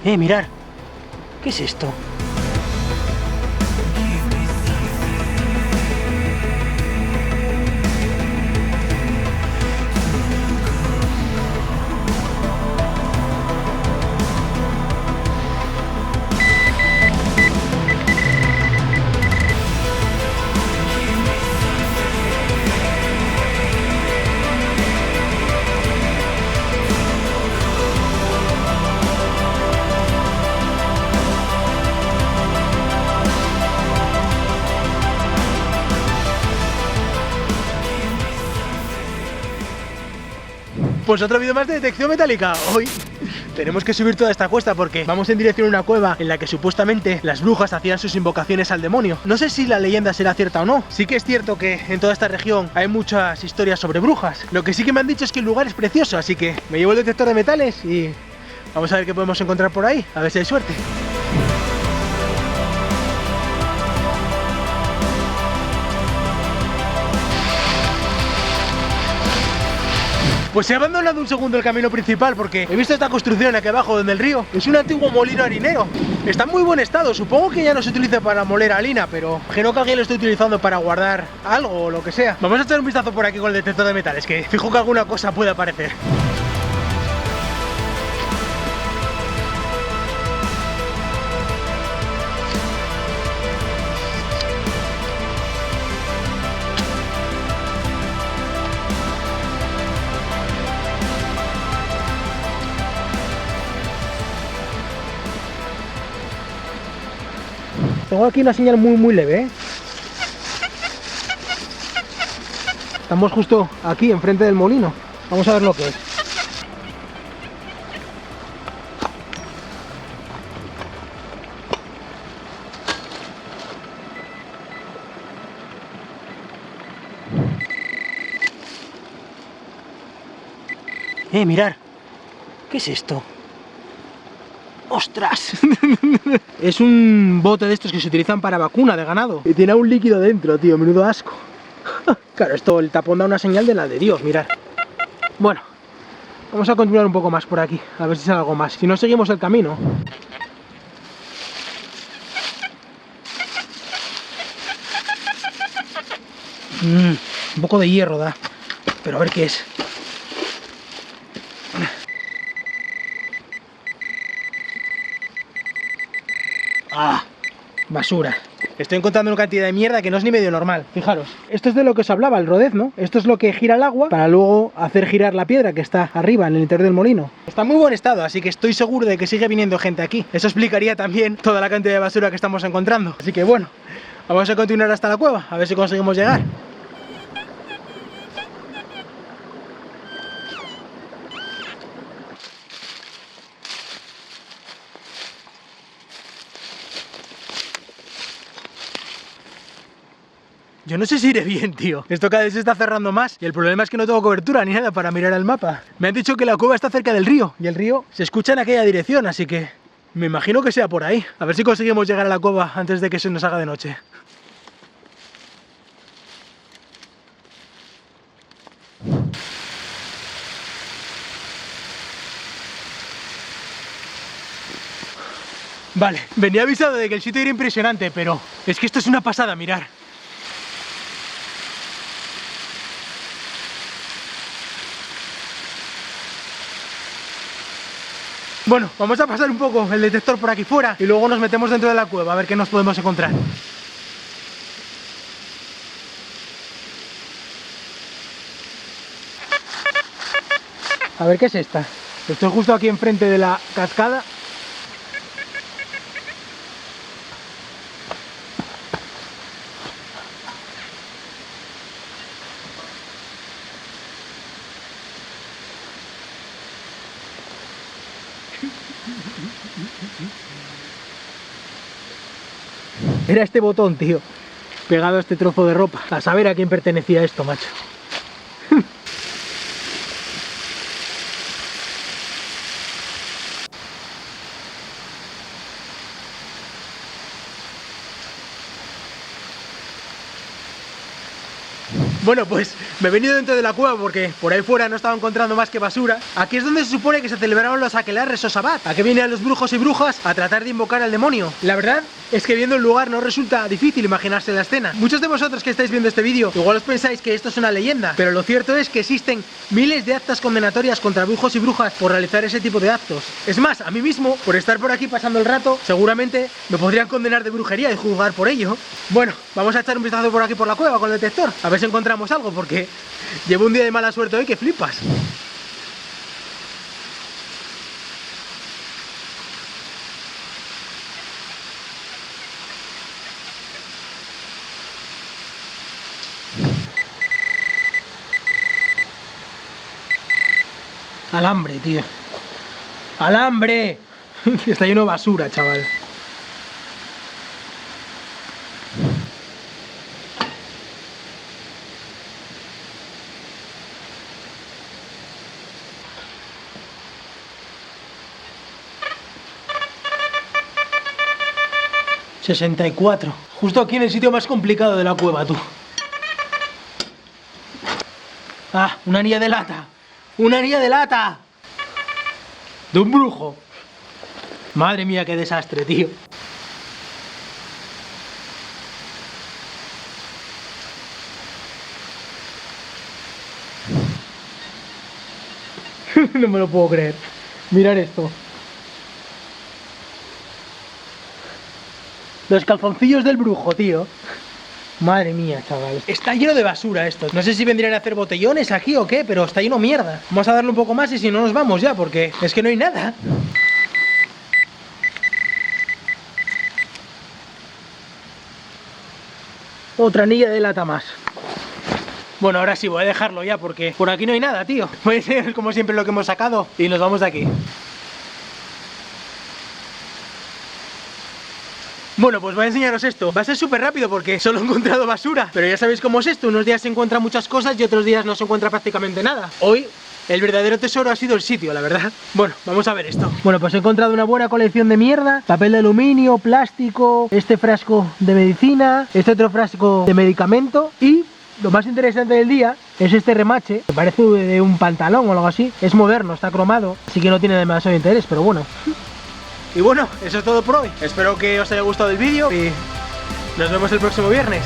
Mirad. ¿Qué es esto? Pues otro vídeo más de detección metálica. Hoy tenemos que subir toda esta cuesta porque vamos en dirección a una cueva en la que supuestamente las brujas hacían sus invocaciones al demonio. No sé si la leyenda será cierta o no. Sí que es cierto que en toda esta región hay muchas historias sobre brujas. Lo que sí que me han dicho es que el lugar es precioso, así que me llevo el detector de metales y vamos a ver qué podemos encontrar por ahí. A ver si hay suerte. Pues he abandonado un segundo el camino principal porque he visto esta construcción aquí abajo en el río. Es un antiguo molino harinero. Está en muy buen estado. Supongo que ya no se utiliza para moler harina, pero imagino que alguien lo esté utilizando para guardar algo o lo que sea. Vamos a echar un vistazo por aquí con el detector de metales, que fijo que alguna cosa puede aparecer. Tengo aquí una señal muy leve, ¿eh? Estamos justo aquí, enfrente del molino. Vamos a ver lo que es. Mirad. ¿Qué es esto? ¡Ostras! Es un bote de estos que se utilizan para vacuna de ganado. Y tiene un líquido dentro, tío, menudo asco. Claro, esto, el tapón da una señal de la de Dios, mirad. Bueno, vamos a continuar un poco más por aquí, a ver si sale algo más. Si no, seguimos el camino. Un poco de hierro da, pero a ver qué es. ¡Ah! Basura. Estoy encontrando una cantidad de mierda que no es ni medio normal. Fijaros, esto es de lo que os hablaba, el rodezno. Esto es lo que gira el agua para luego hacer girar la piedra que está arriba en el interior del molino. Está en muy buen estado, así que estoy seguro de que sigue viniendo gente aquí. Eso explicaría también toda la cantidad de basura que estamos encontrando. Así que bueno, vamos a continuar hasta la cueva, a ver si conseguimos llegar. Yo no sé si iré bien, tío. Esto cada vez se está cerrando más y el problema es que no tengo cobertura ni nada para mirar el mapa. Me han dicho que la cueva está cerca del río y el río se escucha en aquella dirección, así que me imagino que sea por ahí. A ver si conseguimos llegar a la cueva antes de que se nos haga de noche. Vale, venía avisado de que el sitio era impresionante, pero es que esto es una pasada, mirar. Bueno, vamos a pasar un poco el detector por aquí fuera y luego nos metemos dentro de la cueva a ver qué nos podemos encontrar. A ver qué es esta. Estoy justo aquí enfrente de la cascada. Era este botón, tío, pegado a este trozo de ropa. A saber a quién pertenecía esto, macho. Bueno, pues me he venido dentro de la cueva porque por ahí fuera no estaba encontrando más que basura. Aquí es donde se supone que se celebraron los aquelarres o sabbat. Aquí vienen los brujos y brujas a tratar de invocar al demonio. La verdad es que viendo el lugar no resulta difícil imaginarse la escena. Muchos de vosotros que estáis viendo este vídeo igual os pensáis que esto es una leyenda, pero lo cierto es que existen miles de actas condenatorias contra brujos y brujas por realizar ese tipo de actos. Es más, a mí mismo, por estar por aquí pasando el rato, seguramente me podrían condenar de brujería y juzgar por ello. Bueno, vamos a echar un vistazo por aquí por la cueva con el detector, a ver si encontramos algo, porque llevo un día de mala suerte hoy que flipas. Alambre, tío. ¡Alambre! Está lleno de basura, chaval. ...64... Justo aquí en el sitio más complicado de la cueva, tú. Ah, una anilla de lata. ¡Una anilla de lata! De un brujo. Madre mía, qué desastre, tío. No me lo puedo creer. Mirad esto. Los calzoncillos del brujo, tío. Madre mía, chaval. Está lleno de basura esto. No sé si vendrían a hacer botellones aquí o qué, pero está lleno de mierda. Vamos a darle un poco más y si no nos vamos ya, porque es que no hay nada. Otra anilla de lata más. Bueno, ahora sí, voy a dejarlo ya porque por aquí no hay nada, tío. Voy a hacer como siempre lo que hemos sacado y nos vamos de aquí. Bueno, pues voy a enseñaros esto. Va a ser súper rápido porque solo he encontrado basura. Pero ya sabéis cómo es esto. Unos días se encuentran muchas cosas y otros días no se encuentra prácticamente nada. Hoy el verdadero tesoro ha sido el sitio, la verdad. Bueno, vamos a ver esto. Bueno, pues he encontrado una buena colección de mierda. Papel de aluminio, plástico, este frasco de medicina, este otro frasco de medicamento y... lo más interesante del día es este remache, que parece de un pantalón o algo así. Es moderno, está cromado, así que no tiene demasiado interés, pero bueno. Y bueno, eso es todo por hoy. Espero que os haya gustado el vídeo y nos vemos el próximo viernes.